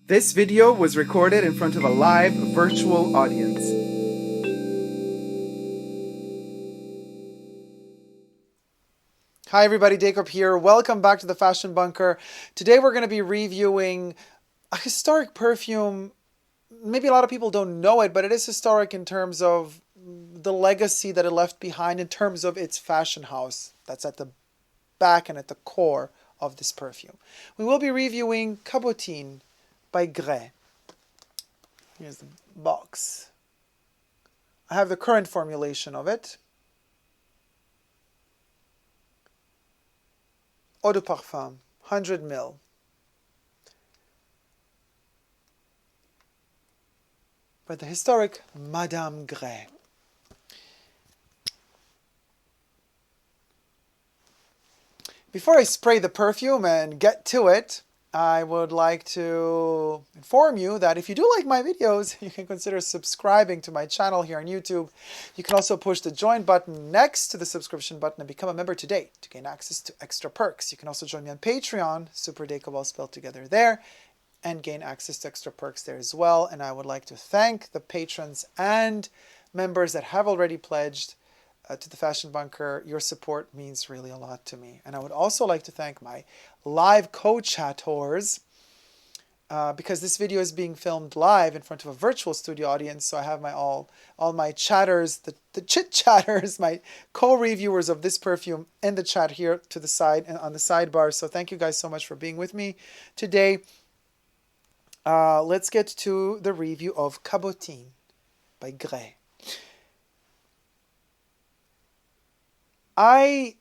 This video was recorded in front of a live virtual audience. Hi everybody, Dacob here. Welcome back to the Fashion Bunker. Today we're going to be reviewing a historic perfume. Maybe a lot of people don't know it, but it is historic in terms of the legacy that it left behind in terms of its fashion house. That's at the back and at the core of this perfume. We will be reviewing CABOTINE by Gres. Here's the box. I have the current formulation of it. Eau de parfum, 100 ml. By the historic Madame Gres. Before I spray the perfume and get to it, I would like to inform you that if you do like my videos, you can consider subscribing to my channel here on YouTube. You can also push the join button next to the subscription button and become a member today to gain access to extra perks. You can also join me on Patreon, Super Dacob all spelled together there, and gain access to extra perks there as well. And I would like to thank the patrons and members that have already pledged to the Fashion Bunker. Your support means really a lot to me. And I would also like to thank my live co-chatters because this video is being filmed live in front of a virtual studio audience. So I have my all my chatters, the chit-chatters, my co-reviewers of this perfume in the chat here to the side and on the sidebar. So thank you guys so much for being with me today. Let's get to the review of CABOTINE by Gres. I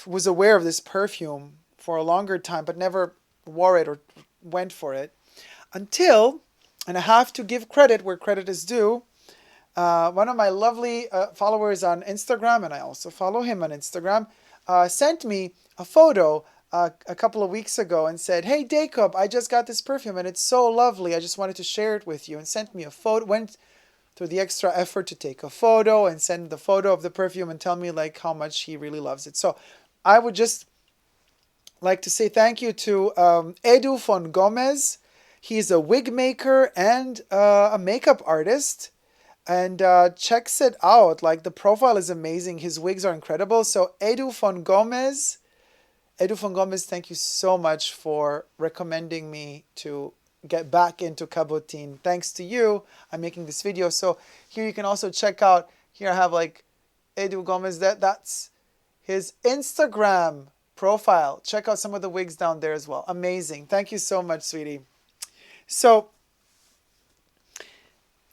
was aware of this perfume for a longer time, but never wore it or went for it until, and I have to give credit where credit is due, one of my lovely followers on Instagram, and I also follow him on Instagram, sent me a photo a couple of weeks ago and said, "Hey Dacob, I just got this perfume and it's so lovely. I just wanted to share it with you," and sent me a photo, went through the extra effort to take a photo and send the photo of the perfume and tell me like how much he really loves it. So I would just like to say thank you to Edu von Gomez. He's a wig maker and a makeup artist, and checks it out. Like the profile is amazing. His wigs are incredible. So Edu von Gomez, thank you so much for recommending me to get back into CABOTINE. Thanks to you, I'm making this video. So here you can also check out, here I have like Edu Gomez, that's his Instagram profile. Check out some of the wigs down there as well. Amazing. Thank you so much, sweetie. So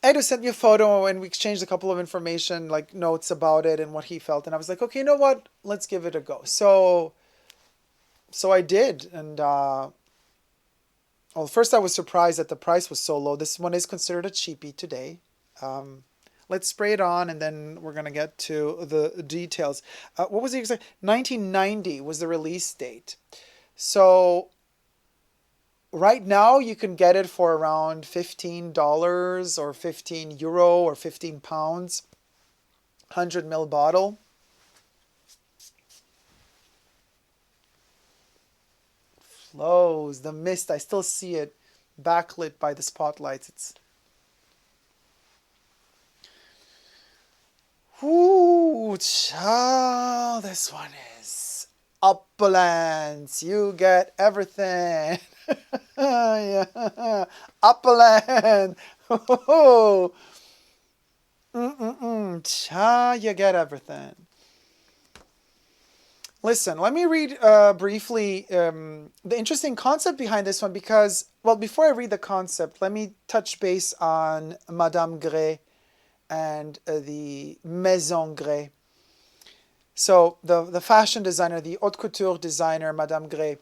Edu sent me a photo and we exchanged a couple of information, like notes about it and what he felt. And I was like, okay, you know what? Let's give it a go. So I did. And well, first I was surprised that the price was so low. This one is considered a cheapie today. Let's spray it on and then we're going to get to the details. What was the exact? 1990 was the release date. So right now you can get it for around $15 or €15 or 15 pounds. 100 ml bottle. Flows, the mist, I still see it backlit by the spotlights. It's ooh, child, this one is opulence. You get everything. Yeah, opulence. Child, you get everything. Listen, let me read briefly the interesting concept behind this one because, well, before I read the concept, let me touch base on Madame Gres and the Maison Gres. So the fashion designer, the haute couture designer, Madame Gres,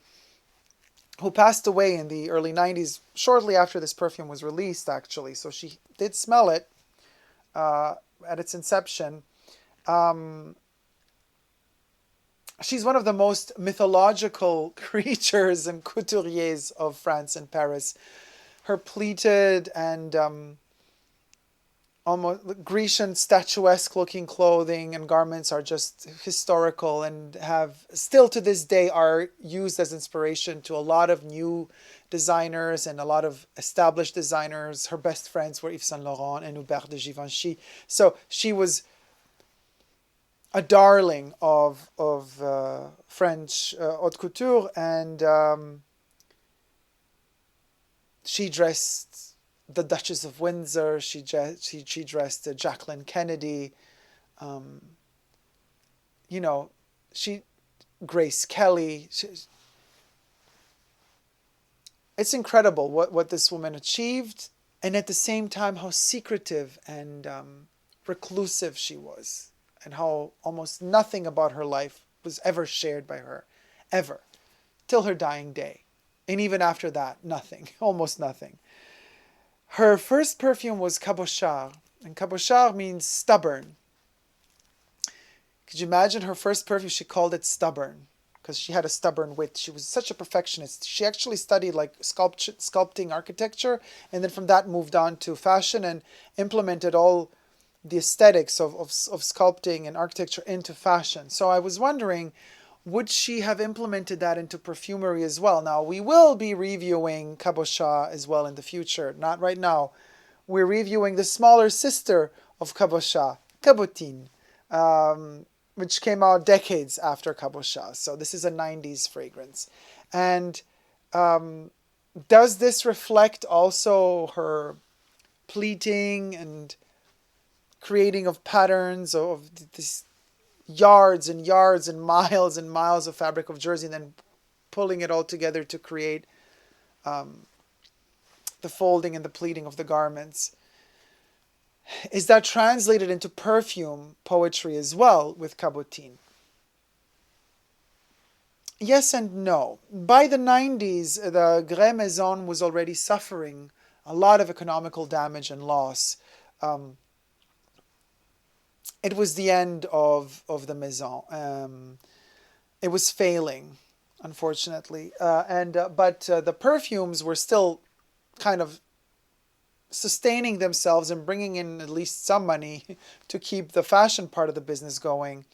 who passed away in the early 90s, shortly after this perfume was released, actually. So she did smell it at its inception. She's one of the most mythological creatures and couturiers of France and Paris. Her pleated and almost Grecian statuesque looking clothing and garments are just historical and have still to this day are used as inspiration to a lot of new designers and a lot of established designers. Her best friends were Yves Saint Laurent and Hubert de Givenchy. So she was a darling of French haute couture, and she dressed the Duchess of Windsor. She dressed Jacqueline Kennedy. You know, Grace Kelly. It's incredible what this woman achieved, and at the same time how secretive and reclusive she was, and how almost nothing about her life was ever shared by her, ever, till her dying day. And even after that, nothing, almost nothing. Her first perfume was Cabochard, and Cabochard means stubborn. Could you imagine her first perfume? She called it stubborn because she had a stubborn wit. She was such a perfectionist. She actually studied like sculpting architecture, and then from that moved on to fashion and implemented all the aesthetics of sculpting and architecture into fashion. So I was wondering, would she have implemented that into perfumery as well? Now, we will be reviewing Cabochard as well in the future. Not right now. We're reviewing the smaller sister of Cabochard, Cabotine, which came out decades after Cabochard. So this is a 90s fragrance. And does this reflect also her pleating and creating of patterns of this yards and yards and miles of fabric of jersey, and then pulling it all together to create the folding and the pleating of the garments? Is that translated into perfume poetry as well with Cabotine? Yes and no. By the 90s, the Gres Maison was already suffering a lot of economical damage and loss. It was the end of the Maison. It was failing, unfortunately. But the perfumes were still kind of sustaining themselves and bringing in at least some money to keep the fashion part of the business going.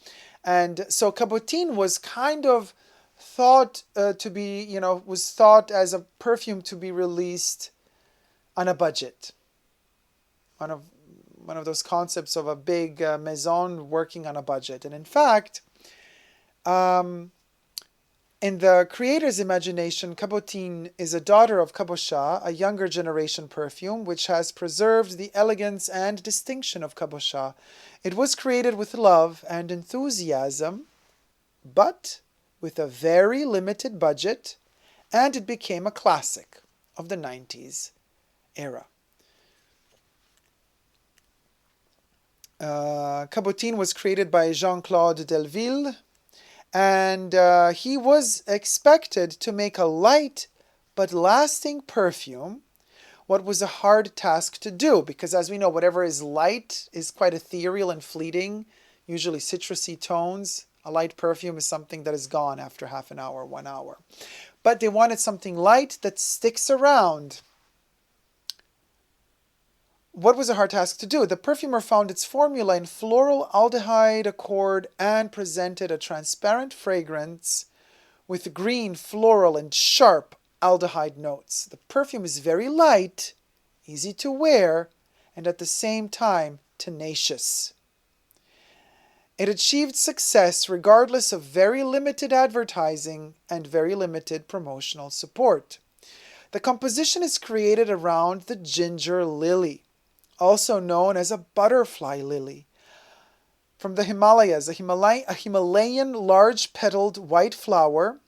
And so Cabotine was kind of thought to be, was thought as a perfume to be released on a budget. One of those concepts of a big maison working on a budget. And in fact, in the creator's imagination, Cabotine is a daughter of Cabochard, a younger generation perfume, which has preserved the elegance and distinction of Cabochard. It was created with love and enthusiasm, but with a very limited budget, and it became a classic of the 90s era. Cabotine was created by Jean-Claude Delville, and he was expected to make a light but lasting perfume, what was a hard task to do, because as we know, whatever is light is quite ethereal and fleeting, usually citrusy tones. A light perfume is something that is gone after half an hour, 1 hour. But they wanted something light that sticks around. What was a hard task to do? The perfumer found its formula in floral aldehyde accord and presented a transparent fragrance with green, floral, and sharp aldehyde notes. The perfume is very light, easy to wear, and at the same time tenacious. It achieved success regardless of very limited advertising and very limited promotional support. The composition is created around the ginger lily, also known as a butterfly lily, from the Himalayas, a Himalayan large-petaled white flower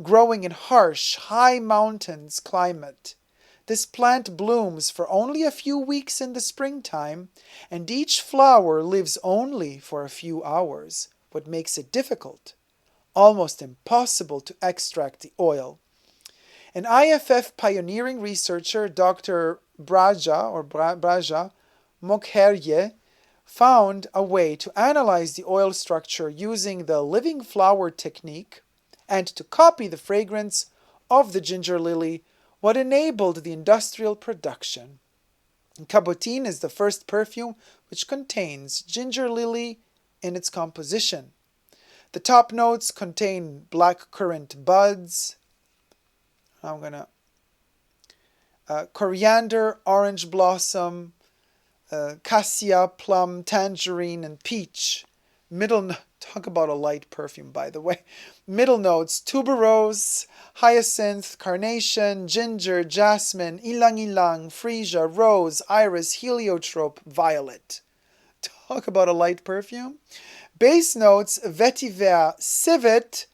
growing in harsh, high mountains climate. This plant blooms for only a few weeks in the springtime, and each flower lives only for a few hours, what makes it difficult, almost impossible to extract the oil. An IFF pioneering researcher, Dr. Braja Mokherjee, found a way to analyze the oil structure using the living flower technique and to copy the fragrance of the ginger lily, what enabled the industrial production. Cabotine is the first perfume which contains ginger lily in its composition. The top notes contain black currant buds. I'm gonna coriander, orange blossom, cassia, plum, tangerine, and peach. Talk about a light perfume, by the way. Middle notes: tuberose, hyacinth, carnation, ginger, jasmine, ilang ilang, freesia, rose, iris, heliotrope, violet. Talk about a light perfume. Base notes: vetiver, civet,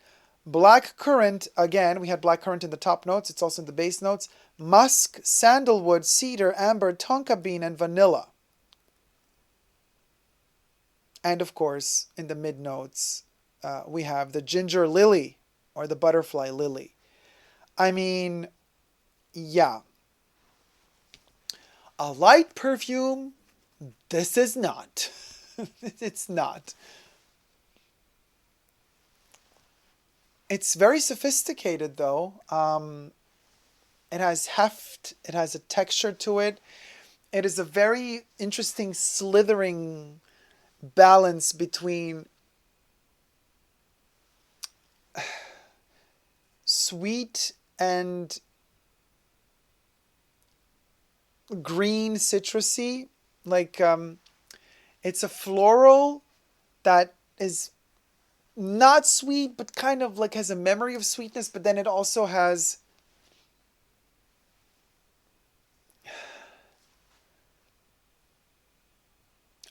black currant. Again, we had black currant in the top notes. It's also in the base notes. Musk, sandalwood, cedar, amber, tonka bean, and vanilla. And of course, in the mid notes, we have the ginger lily or the butterfly lily. I mean, yeah. A light perfume, this is not. It's not. It's very sophisticated though. It has heft, it has a texture to it. It is a very interesting slithering balance between sweet and green citrusy. Like it's a floral that is not sweet but kind of like has a memory of sweetness, but then it also has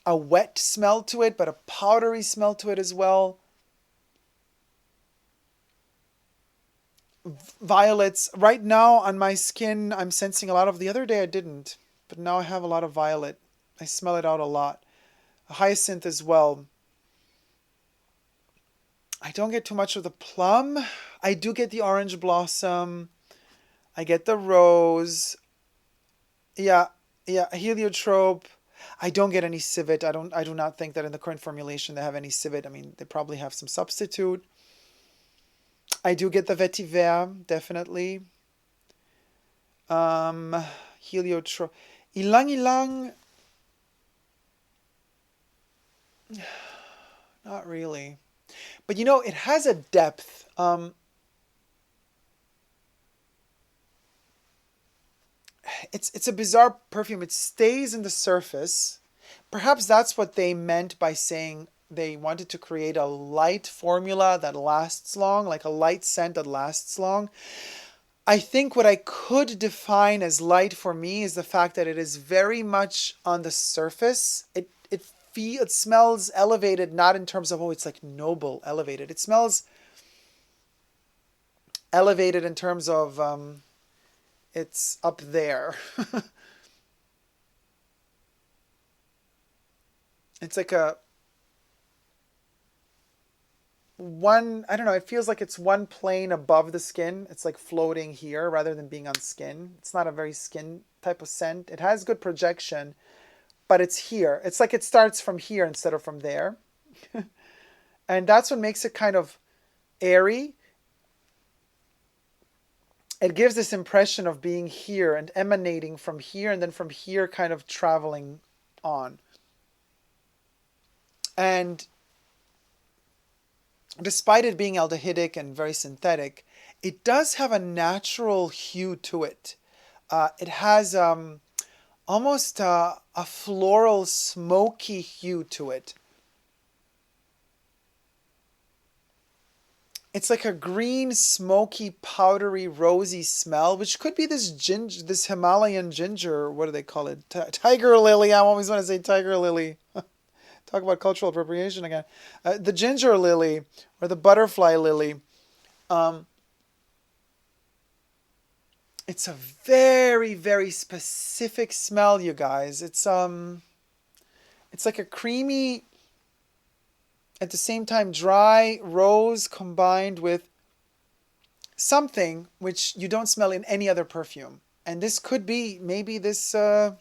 a wet smell to it, but a powdery smell to it as well. Violets. Right now on my skin, I'm sensing a lot of, the other day I didn't, but now I have a lot of violet. I smell it out a lot. Hyacinth as well. I don't get too much of the plum. I do get the orange blossom. I get the rose. Yeah, heliotrope. I don't get any civet. I do not think that in the current formulation they have any civet. I mean, they probably have some substitute. I do get the vetiver, definitely. Heliotrope. Ilang ilang. Not really. But you know, it has a depth. It's a bizarre perfume. It stays in the surface. Perhaps that's what they meant by saying they wanted to create a light formula that lasts long, like a light scent that lasts long. I think what I could define as light for me is the fact that it is very much on the surface. It smells elevated, not in terms of, oh, it's like noble, elevated. It smells elevated in terms of it's up there. It's like a one, I don't know, it feels like it's one plane above the skin. It's like floating here rather than being on skin. It's not a very skin type of scent. It has good projection, but it's here. It's like it starts from here instead of from there. And that's what makes it kind of airy. It gives this impression of being here and emanating from here, and then from here kind of traveling on. And despite it being aldehydic and very synthetic, it does have a natural hue to it. It has almost a floral, smoky hue to it. It's like a green, smoky, powdery, rosy smell, which could be this ginger, this Himalayan ginger. What do they call it? Tiger lily. I always want to say tiger lily. Talk about cultural appropriation again. The ginger lily or the butterfly lily. It's a very, very specific smell, you guys. It's like a creamy, at the same time dry rose combined with something which you don't smell in any other perfume. And this could be maybe this, I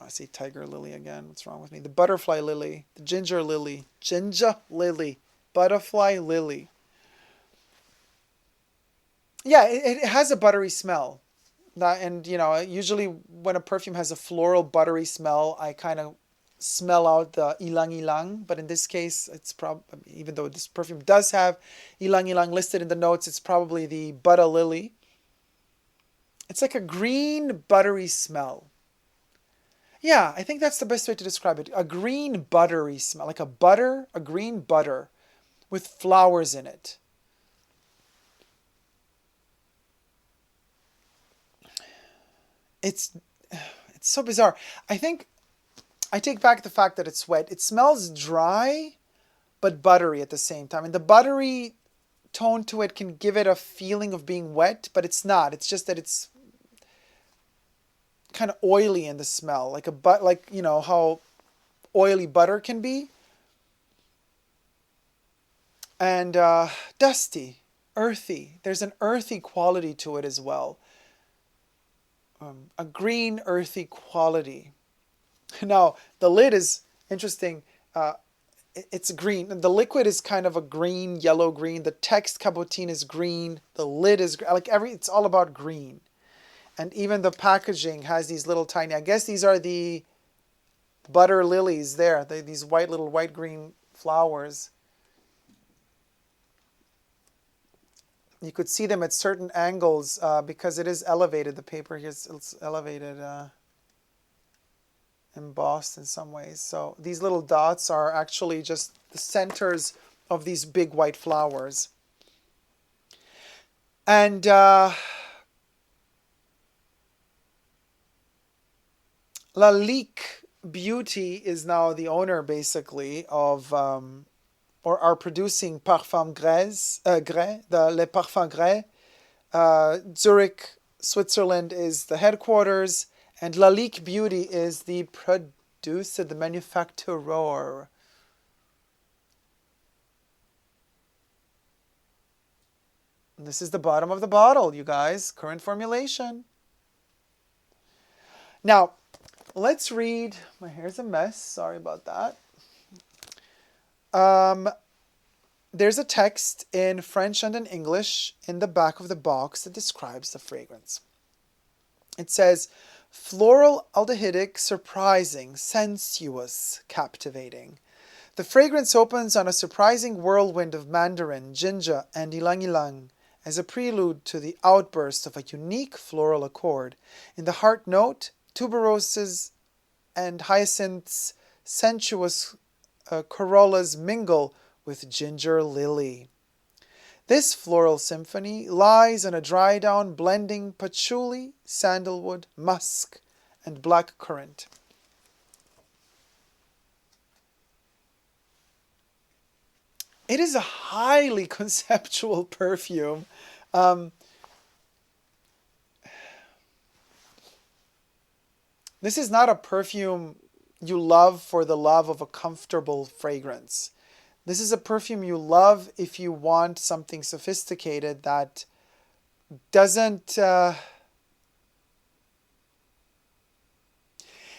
say tiger lily again. What's wrong with me? The butterfly lily, the ginger lily, butterfly lily. Yeah, it has a buttery smell. That, and you know, usually when a perfume has a floral, buttery smell, I kind of smell out the ilang ilang. But in this case, it's probably, even though this perfume does have ilang ilang listed in the notes, it's probably the Buddha Lily. It's like a green, buttery smell. Yeah, I think that's the best way to describe it. A green, buttery smell, like a butter, a green butter with flowers in it. It's it's so bizarre. I think I take back the fact that it's wet. It smells dry but buttery at the same time. And the buttery tone to it can give it a feeling of being wet, but it's not. It's just that it's kind of oily in the smell, like like you know how oily butter can be, and dusty, earthy. There's an earthy quality to it as well. A green, earthy quality. Now the lid is interesting. It's green. The liquid is kind of a green, yellow green. The text cabotine is green. The lid is like it's all about green. And even the packaging has these little tiny, I guess these are the butter lilies there, these white little white-green flowers. You could see them at certain angles because it is elevated. The paper here is elevated, embossed in some ways. So these little dots are actually just the centers of these big white flowers. And Lalique Beauty is now the owner, basically, of, or are producing Parfum Gres, Les Parfums Gres. Zurich, Switzerland is the headquarters, and Lalique Beauty is the producer, the manufacturer. And this is the bottom of the bottle, you guys. Current formulation. Now, let's read. My hair's a mess. Sorry about that. There's a text in French and in English in the back of the box that describes the fragrance. It says, floral, aldehydic, surprising, sensuous, captivating. The fragrance opens on a surprising whirlwind of mandarin, ginger, and ylang ylang as a prelude to the outburst of a unique floral accord. In the heart note, tuberoses and hyacinths, sensuous corollas mingle with ginger lily. This floral symphony lies in a dry down blending patchouli, sandalwood, musk, and black currant. It is a highly conceptual perfume. This is not a perfume you love for the love of a comfortable fragrance. This is a perfume you love if you want something sophisticated that doesn't...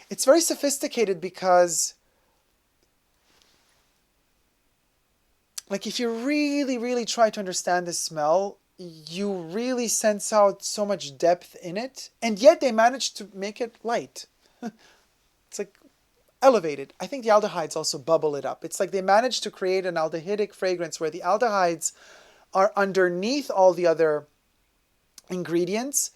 It's very sophisticated because, like, if you really, really try to understand this smell, you really sense out so much depth in it, and yet they managed to make it light. It's like elevated. I think the aldehydes also bubble it up. It's like they managed to create an aldehydic fragrance where the aldehydes are underneath all the other ingredients.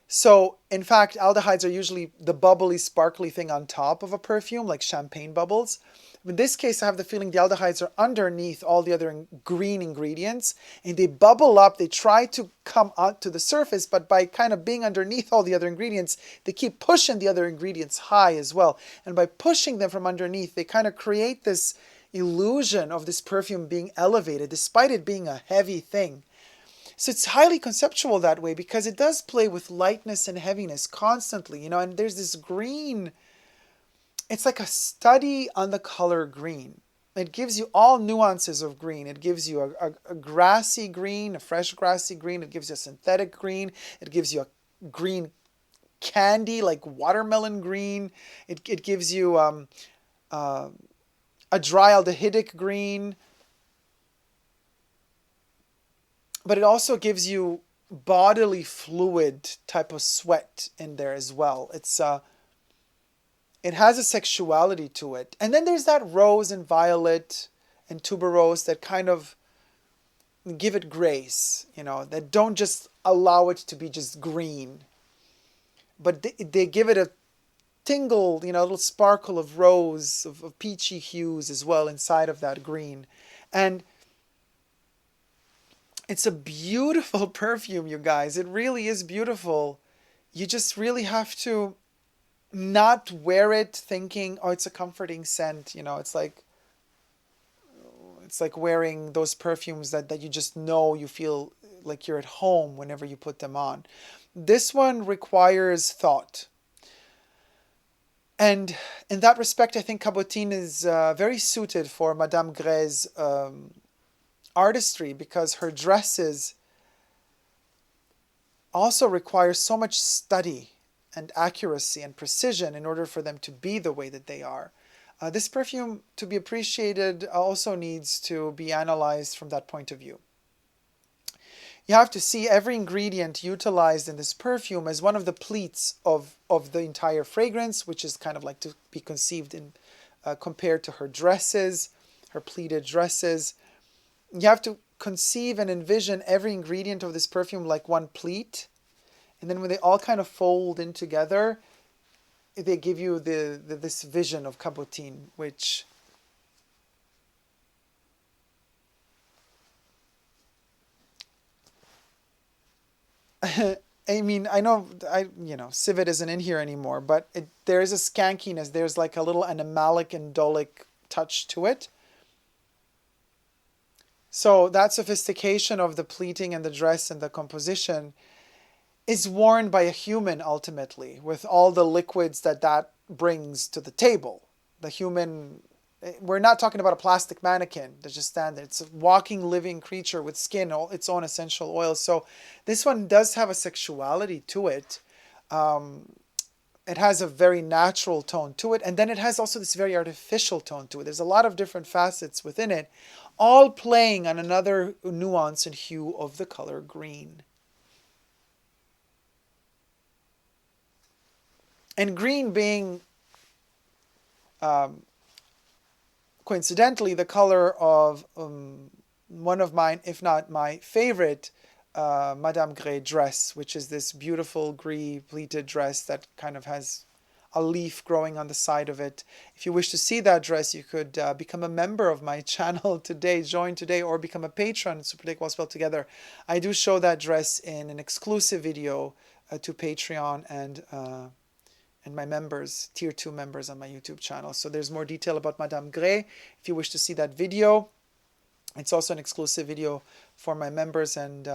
So, in fact, aldehydes are usually the bubbly, sparkly thing on top of a perfume, like champagne bubbles. In this case, I have the feeling the aldehydes are underneath all the other green ingredients, and they bubble up. They try to come out to the surface, but by kind of being underneath all the other ingredients, they keep pushing the other ingredients high as well. And by pushing them from underneath, they kind of create this illusion of this perfume being elevated, despite it being a heavy thing. So it's highly conceptual that way because it does play with lightness and heaviness constantly, you know, and there's this green. It's like a study on the color green. It gives you all nuances of green. It gives you a grassy green, a fresh grassy green. It gives you a synthetic green. It gives you a green candy, like watermelon green. It gives you a dry aldehydic green. But it also gives you bodily fluid type of sweat in there as well. It has a sexuality to it. And then there's that rose and violet and tuberose that kind of give it grace, that don't just allow it to be just green, but they give it a tingle, a little sparkle of rose, of peachy hues as well inside of that green. And it's a beautiful perfume, you guys. It really is beautiful. You just really have to not wear it thinking, oh, it's a comforting scent. It's like wearing those perfumes that you just know you feel like you're at home whenever you put them on. This one requires thought. And in that respect, I think Cabotine is very suited for Madame Gres' artistry, because her dresses also require so much study and accuracy and precision in order for them to be the way that they are. This perfume, to be appreciated, also needs to be analyzed from that point of view. You have to see every ingredient utilized in this perfume as one of the pleats of the entire fragrance, which is kind of like to be conceived in compared to her dresses, her pleated dresses. You have to conceive and envision every ingredient of this perfume like one pleat. And then when they all kind of fold in together, they give you this vision of Cabotine, which I mean, I know, civet isn't in here anymore, but there is a skankiness. There's like a little animalic and dolic touch to it. So that sophistication of the pleating and the dress and the composition is worn by a human ultimately, with all the liquids that brings to the table. The human, we're not talking about a plastic mannequin that just stands there. It's a walking, living creature with skin, its own essential oils. So this one does have a sexuality to it. It has a very natural tone to it. And then it has also this very artificial tone to it. There's a lot of different facets within it, all playing on another nuance and hue of the color green. And green being, coincidentally, the color of one of mine, if not my favorite, Madame Gres dress, which is this beautiful gris pleated dress that kind of has a leaf growing on the side of it. If you wish to see that dress, you could become a member of my channel today, join today, or become a patron, Super Take Well Spelled Together. I do show that dress in an exclusive video to Patreon and my members, tier 2 members on my YouTube channel. So there's more detail about Madame Gres if you wish to see that video. It's also an exclusive video for my members and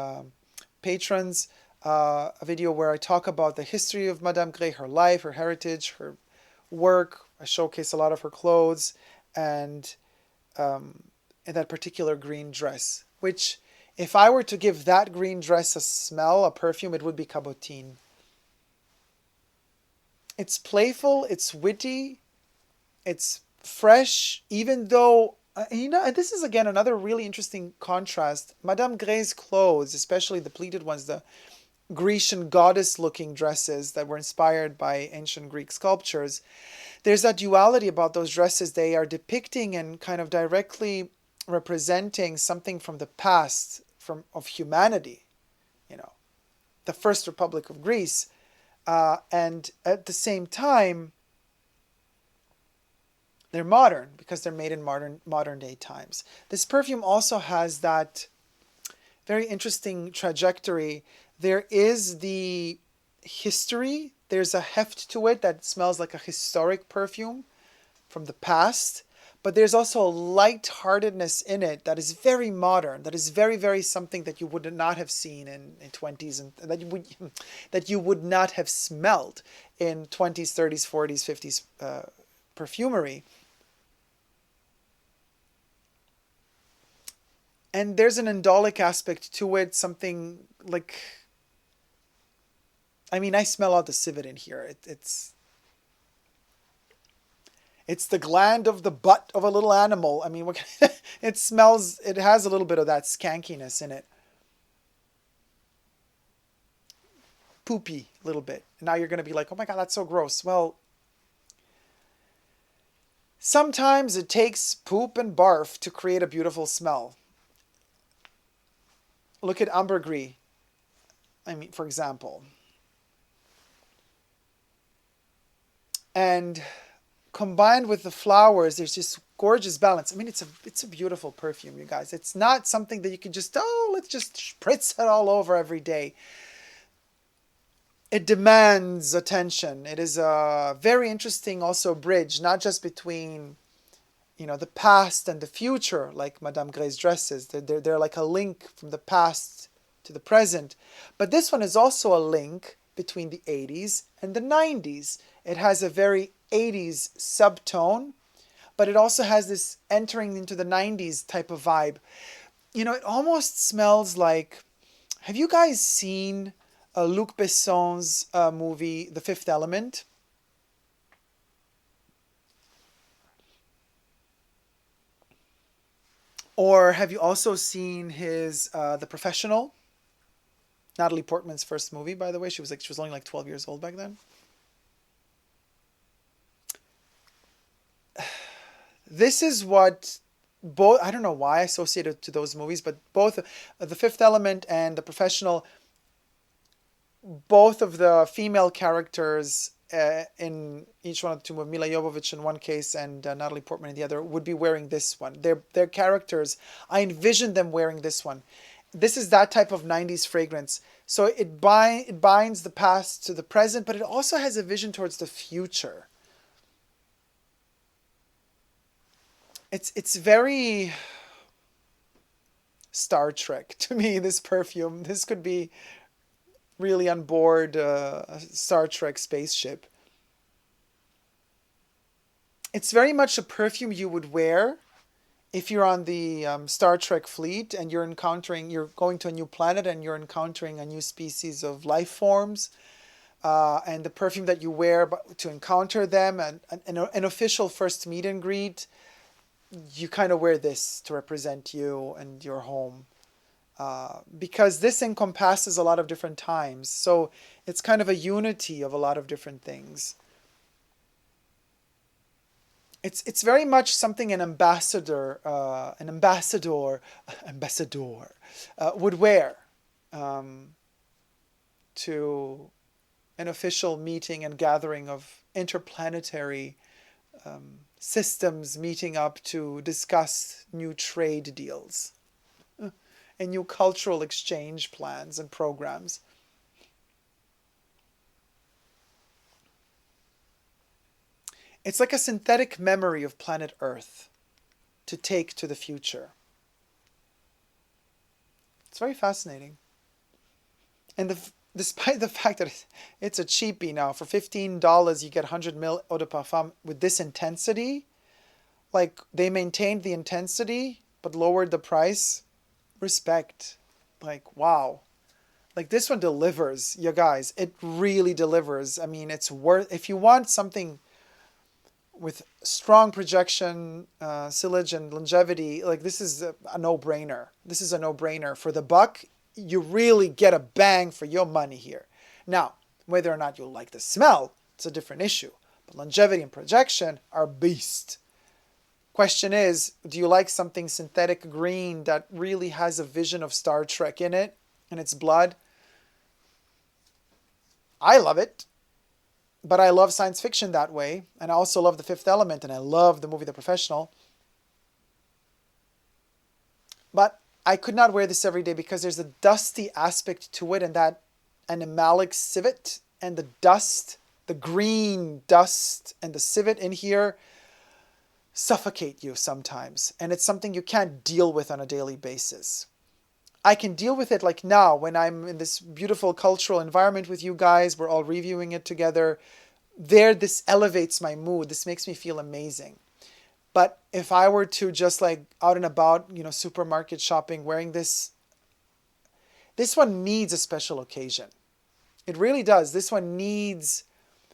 patrons, a video where I talk about the history of Madame Gres, her life, her heritage, her work. I showcase a lot of her clothes and that particular green dress, which if I were to give that green dress a smell, a perfume, it would be Cabotine. It's playful, it's witty, it's fresh, even though, this is again another really interesting contrast. Madame Gres' clothes, especially the pleated ones, the Grecian goddess-looking dresses that were inspired by ancient Greek sculptures, there's that duality about those dresses. They are depicting and kind of directly representing something from the past, of humanity, the First Republic of Greece. And at the same time, they're modern because they're made in modern day times. This perfume also has that very interesting trajectory. There is the history. There's a heft to it that smells like a historic perfume from the past. But there's also a lightheartedness in it that is very modern, that is very, very something that you would not have seen in 20s, and that you would not have smelled in 20s, 30s, 40s, 50s perfumery. And there's an indolic aspect to it, something like, I smell out the civet in here. It's the gland of the butt of a little animal. It has a little bit of that skankiness in it. poopy a little bit. And now you're going to be like, oh my God, that's so gross. Well, sometimes it takes poop and barf to create a beautiful smell. Look at ambergris, for example. And combined with the flowers, there's this gorgeous balance. I mean, it's a beautiful perfume, you guys. It's not something that you can just, let's just spritz it all over every day. It demands attention. It is a very interesting also bridge, not just between, the past and the future, like Madame Gres dresses. They're like a link from the past to the present. But this one is also a link between the 80s and the 90s. It has a very 80s subtone, but it also has this entering into the 90s type of vibe. It almost smells like, have you guys seen Luc Besson's movie, The Fifth Element? Or have you also seen his The Professional? Natalie Portman's first movie, by the way. She was only like 12 years old back then. This is what both, I don't know why I associated to those movies, but both The Fifth Element and The Professional, both of the female characters in each one of the two, Mila Jovovich in one case and Natalie Portman in the other, would be wearing this one. Their characters, I envisioned them wearing this one. This is that type of 90s fragrance. So it binds the past to the present, but it also has a vision towards the future. It's very Star Trek to me, this perfume. This could be really on board a Star Trek spaceship. It's very much a perfume you would wear if you're on the Star Trek fleet and you're going to a new planet and you're encountering a new species of life forms. And the perfume that you wear to encounter them, and an official first meet and greet, you kind of wear this to represent you and your home. Because this encompasses a lot of different times. So it's kind of a unity of a lot of different things. It's very much something an ambassador would wear to an official meeting and gathering of interplanetary systems meeting up to discuss new trade deals and new cultural exchange plans and programs. It's like a synthetic memory of planet Earth to take to the future. It's very fascinating. And despite the fact that it's a cheapie now, for $15 you get 100 ml eau de parfum with this intensity. Like, they maintained the intensity but lowered the price. Respect. Like, wow. Like, this one delivers, you guys. It really delivers. I mean, it's worth, if you want something with strong projection, sillage, and longevity, like, this is a no-brainer. This is a no-brainer. For the buck, you really get a bang for your money here. Now, whether or not you like the smell, it's a different issue. But longevity and projection are beast. Question is, do you like something synthetic green that really has a vision of Star Trek in it, in its blood? I love it. But I love science fiction that way. And I also love The Fifth Element. And I love the movie The Professional. But I could not wear this every day because there's a dusty aspect to it. And that animalic civet and the dust, the green dust and the civet in here suffocate you sometimes. And it's something you can't deal with on a daily basis. I can deal with it like now when I'm in this beautiful cultural environment with you guys. We're all reviewing it together. This elevates my mood. This makes me feel amazing. But if I were to just like out and about, supermarket shopping, wearing this one needs a special occasion. It really does. This one needs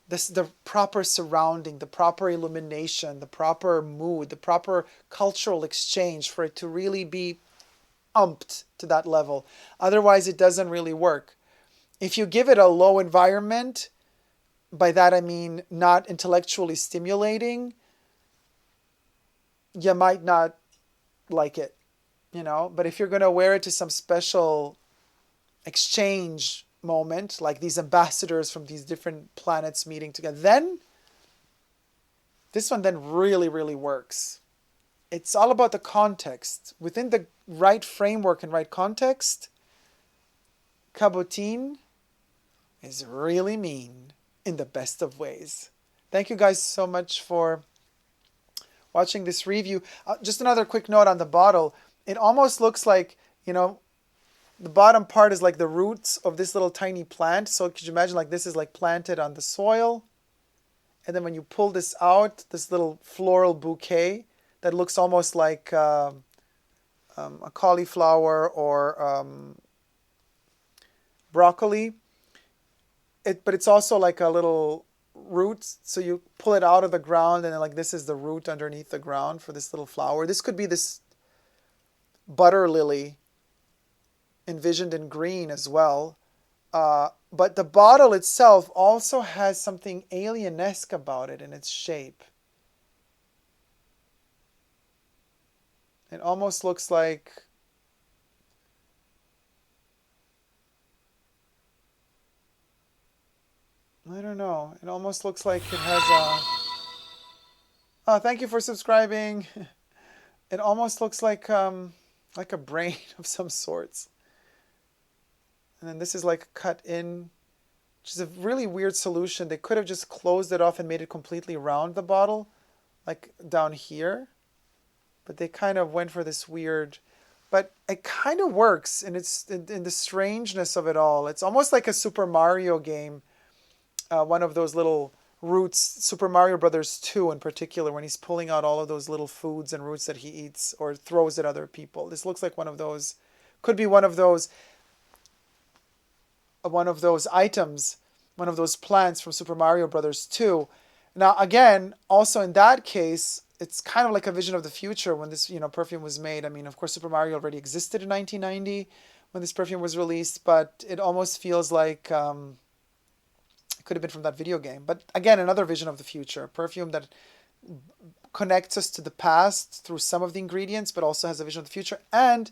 the proper surrounding, the proper illumination, the proper mood, the proper cultural exchange for it to really be umped to that level. Otherwise, it doesn't really work. If you give it a low environment, by that I mean not intellectually stimulating, you might not like it, you know. But if you're going to wear it to some special exchange moment, like these ambassadors from these different planets meeting together, then this one then really, really works. It's all about the context. Within the right framework and right context, cabotine is really mean in the best of ways. Thank you guys so much for watching this review. Just another quick note on the bottle. It almost looks like, you know, the bottom part is like the roots of this little tiny plant. So could you imagine like this is like planted on the soil? And then when you pull this out, this little floral bouquet that looks almost like a cauliflower or broccoli. But it's also like a little root. So you pull it out of the ground and then like this is the root underneath the ground for this little flower. This could be this butter lily envisioned in green as well. But the bottle itself also has something alien-esque about it in its shape. It almost looks like I don't know. It almost looks like it has a... Oh, thank you for subscribing. It almost looks like a brain of some sorts. And then this is like cut in, which is a really weird solution. They could have just closed it off and made it completely round the bottle, like down here. But they kind of went for this weird, but it kind of works, and it's in the strangeness of it all. It's almost like a Super Mario game, one of those little roots, Super Mario Brothers 2 in particular, when he's pulling out all of those little foods and roots that he eats or throws at other people. This looks like one of those, could be one of those items, one of those plants from Super Mario Brothers 2. Now, again, also in that case, it's kind of like a vision of the future when this, perfume was made. I mean, of course, Super Mario already existed in 1990 when this perfume was released, but it almost feels like it could have been from that video game. But again, another vision of the future, a perfume that connects us to the past through some of the ingredients, but also has a vision of the future. And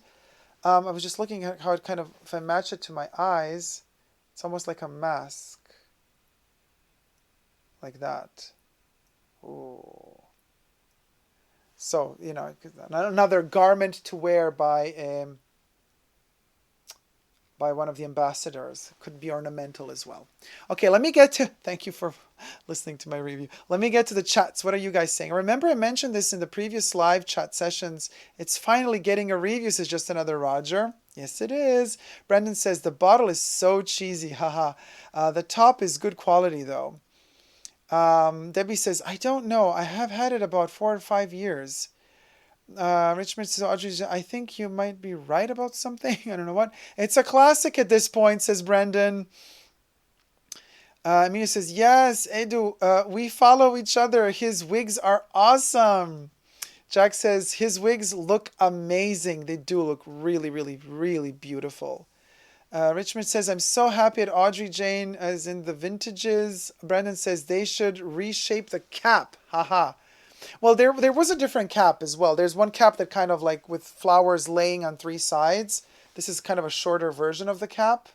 I was just looking at how it kind of, if I match it to my eyes, it's almost like a mask. Like that. Ooh. So, another garment to wear by one of the ambassadors. Could be ornamental as well. Okay, let me get to... Thank you for listening to my review. Let me get to the chats. What are you guys saying? Remember I mentioned this in the previous live chat sessions. It's finally getting a review, says just another Roger. Yes, it is. Brendan says, the bottle is so cheesy. Haha. The top is good quality, though. Debbie says, I don't know. I have had it about 4 or 5 years. Richmond says, Audrey, I think you might be right about something. I don't know what. It's a classic at this point, says Brendan. Amelia says, yes, Edu, we follow each other. His wigs are awesome. Jack says, his wigs look amazing. They do look really, really, really beautiful. Richmond says, I'm so happy at Audrey Jane as in the vintages. Brandon says, they should reshape the cap. Haha. Well, there was a different cap as well. There's one cap that kind of like with flowers laying on 3 sides. This is kind of a shorter version of the cap.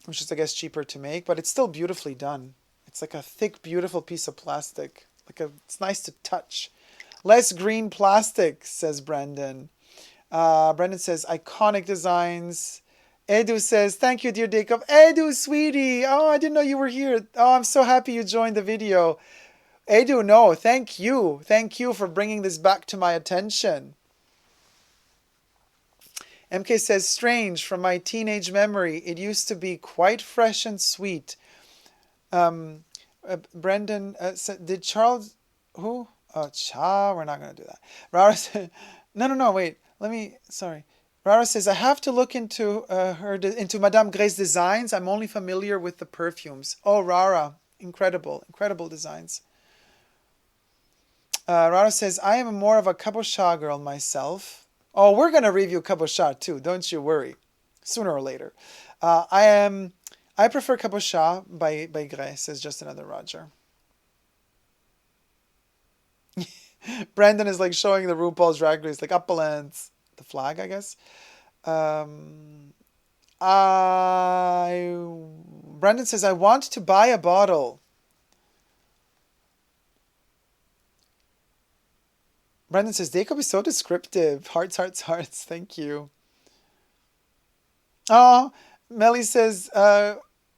Which is, I guess, cheaper to make, but it's still beautifully done. It's like a thick, beautiful piece of plastic. It's nice to touch. Less green plastic, says Brandon. Brendan says, iconic designs. Edu says, thank you, dear Dacob. Edu, sweetie. Oh, I didn't know you were here. Oh, I'm so happy you joined the video. Edu, no, thank you. Thank you for bringing this back to my attention. MK says, strange, from my teenage memory, it used to be quite fresh and sweet. Brendan, did Charles, who? Oh, we're not going to do that. Rara said, no, wait. Sorry. Rara says, I have to look into into Madame Gres designs. I'm only familiar with the perfumes. Oh, Rara, incredible designs. Rara says, I am more of a cabochon girl myself. Oh, we're going to review cabochon too, don't you worry. sooner or later. I prefer Cabochon by Gres, says just another Roger. Brandon is like showing the RuPaul's Drag Race, like Uplands, the flag, I guess. Um, I Brandon says I want to buy a bottle. Brandon says Dacob is so descriptive. Hearts, hearts, hearts. Thank you. Oh, Melly says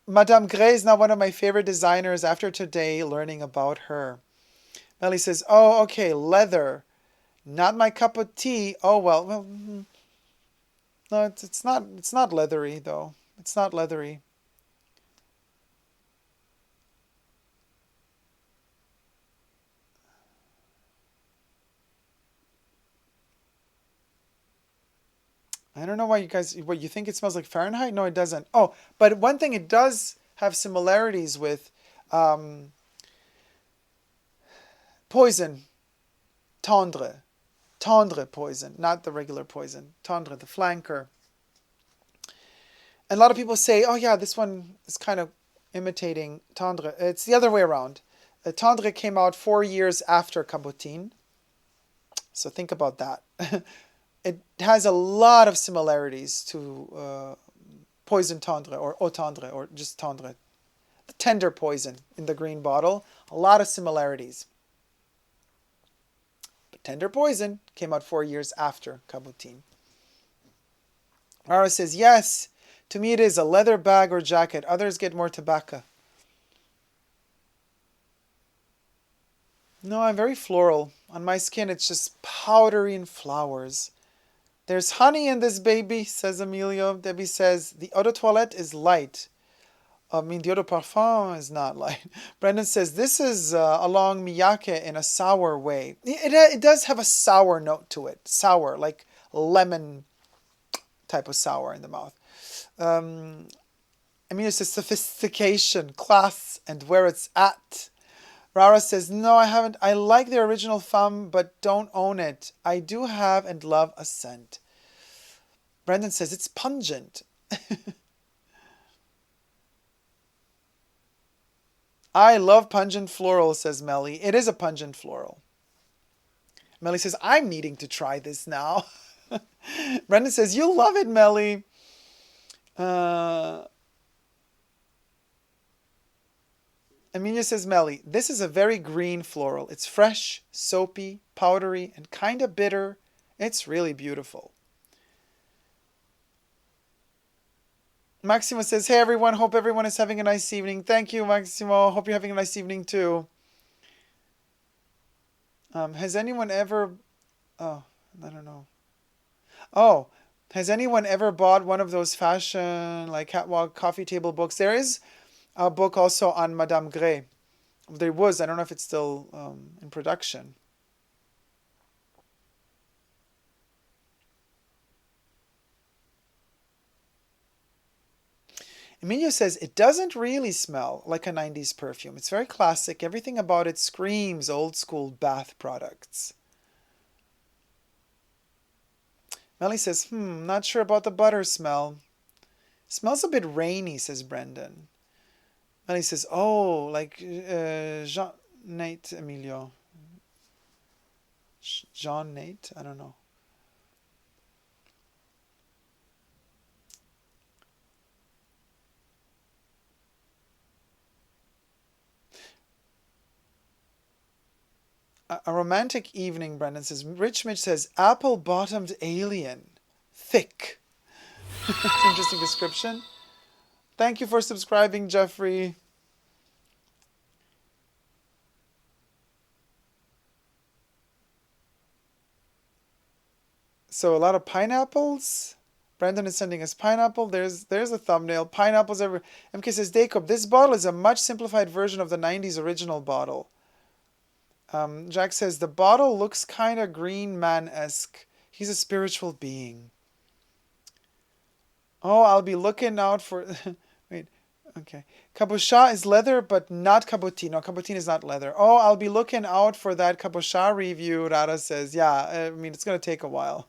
Madame Gray is now one of my favorite designers after today learning about her. Melly says, oh, okay, leather. Not my cup of tea. Oh, well, no, it's not leathery, though. It's not leathery. I don't know why you guys, what you think it smells like Fahrenheit? No, it doesn't. Oh, but one thing it does have similarities with um, poison, tendre. Tendre poison, not the regular poison. Tendre, the flanker. And a lot of people say, oh yeah, this one is kind of imitating Tendre. It's the other way around. Tendre came out 4 years after Cabotine. So think about that. It has a lot of similarities to poison tendre or eau tendre or just tendre. The tender poison in the green bottle. A lot of similarities. But tender poison came out 4 years after Cabotine. Mara says, yes, to me it is a leather bag or jacket. Others get more tobacco. No, I'm very floral. On my skin, it's just powdery and flowers. There's honey in this baby, says Emilio. Debbie says, the eau de toilette is light. I mean, the eau de parfum is not light. Brendan says, this is along miyake in a sour way. It does have a sour note to it. Sour, like lemon type of sour in the mouth. I mean, it's a sophistication, class, and where it's at. Rara says, no, I haven't. I like the original FEMME, but don't own it. I do have and love a scent. Brendan says, it's pungent. I love pungent floral, says Melly. It is a pungent floral. Melly says, I'm needing to try this now. Brendan says, you'll love it, Melly. Amelia says, Melly, this is a very green floral. It's fresh, soapy, powdery, and kind of bitter. It's really beautiful. Maximo says, hey everyone, hope everyone is having a nice evening. Thank you, Maximo. Hope you're having a nice evening too. Has anyone ever... Oh, I don't know. Oh, has anyone ever bought one of those fashion, like catwalk coffee table books? There is a book also on Madame Gray. There was, I don't know if it's still in production. Emilio says, it doesn't really smell like a 90s perfume. It's very classic. Everything about it screams old school bath products. Melly says, not sure about the butter smell. Smells a bit rainy, says Brendan. Melly says, oh, like Jean Nate Emilio. Jean Nate? I don't know. A romantic evening, Brendan says. Rich Mitch says, apple-bottomed alien. Thick. Interesting description. Thank you for subscribing, Jeffrey. So a lot of pineapples. Brandon is sending us pineapple. There's a thumbnail. Pineapples everywhere. MK says, Dacob, this bottle is a much simplified version of the 90s original bottle. Jack says, the bottle looks kind of Green Man-esque. He's a spiritual being. Oh, I'll be looking out for... Wait, okay. Cabochon is leather, but not Cabotine. No, Cabotine is not leather. Oh, I'll be looking out for that Cabochon review, Rara says. Yeah, I mean, it's going to take a while.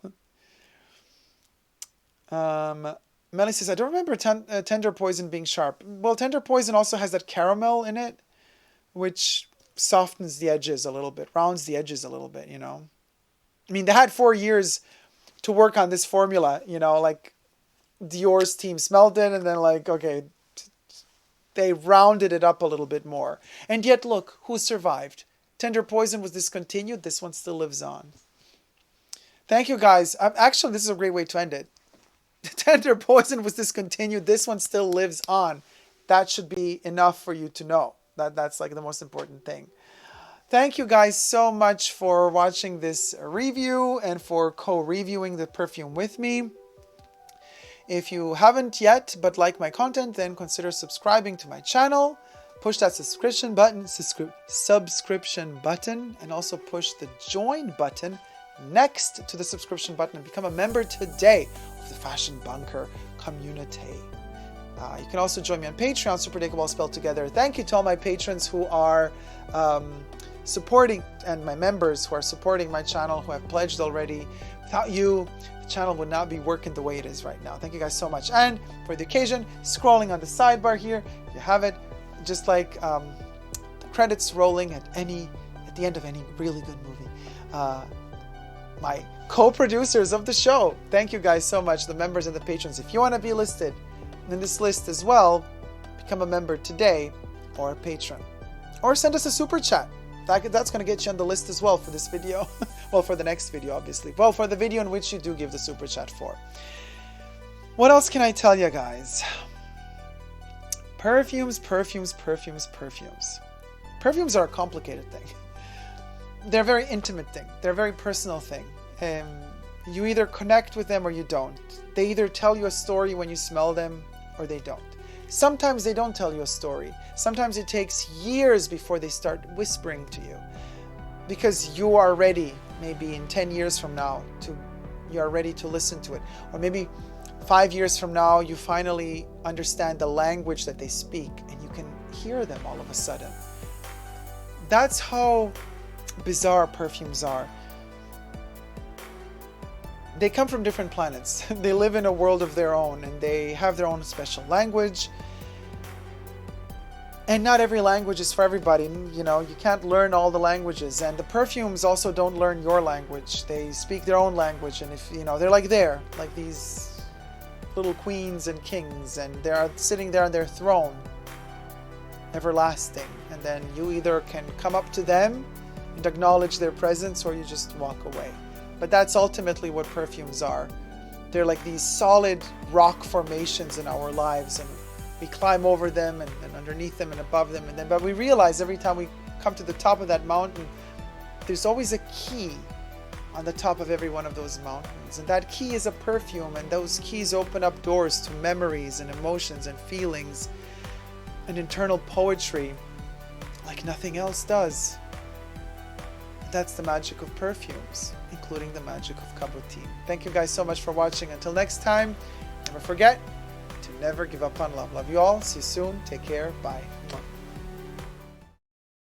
Melly says, I don't remember Tender Poison being sharp. Well, Tender Poison also has that caramel in it, which softens the edges a little bit, rounds the edges a little bit, you know. I mean, they had 4 years to work on this formula, you know, like Dior's team smelled it and then like, okay, they rounded it up a little bit more. And yet, look, who survived? Tender Poison was discontinued. This one still lives on. Thank you, guys. Actually, this is a great way to end it. Tender Poison was discontinued. This one still lives on. That should be enough for you to know. That's like the most important thing. Thank you guys so much for watching this review and for co-reviewing the perfume with me. If you haven't yet but like my content, then consider subscribing to my channel. Push that subscription button, and also push the join button next to the subscription button and become a member today of the Fashion Bunker community. You can also join me on Patreon, Super Dacob spelled together. Thank you to all my patrons who are supporting, and my members who are supporting my channel, who have pledged already. Without you, the channel would not be working the way it is right now. Thank you guys so much. And for the occasion, scrolling on the sidebar here, you have it, just like the credits rolling at the end of any really good movie. My co-producers of the show. Thank you guys so much, the members and the patrons. If you want to be listed in this list as well, become a member today or a patron. Or send us a super chat. That's going to get you on the list as well for this video. Well, for the next video, obviously. Well, for the video in which you do give the super chat for. What else can I tell you guys? Perfumes, perfumes, perfumes, perfumes. Perfumes are a complicated thing. They're a very intimate thing. They're a very personal thing. You either connect with them or you don't. They either tell you a story when you smell them or they don't. Sometimes they don't tell you a story. Sometimes it takes years before they start whispering to you. Because you are ready, maybe in 10 years from now, you are ready to listen to it. Or maybe 5 years from now, you finally understand the language that they speak and you can hear them all of a sudden. That's how bizarre perfumes are. They come from different planets. They live in a world of their own and they have their own special language. And not every language is for everybody. You know, you can't learn all the languages. And the perfumes also don't learn your language. They speak their own language. And if, you know, they're like these little queens and kings, and they're sitting there on their throne, everlasting. And then you either can come up to them and acknowledge their presence, or you just walk away. But that's ultimately what perfumes are. They're like these solid rock formations in our lives, and we climb over them and underneath them and above them, but we realize every time we come to the top of that mountain, there's always a key on the top of every one of those mountains, and that key is a perfume, and those keys open up doors to memories and emotions and feelings and internal poetry like nothing else does. That's the magic of perfumes, including the magic of CABOTINE. Thank you guys so much for watching. Until next time, never forget to never give up on love. Love you all. See you soon. Take care. Bye.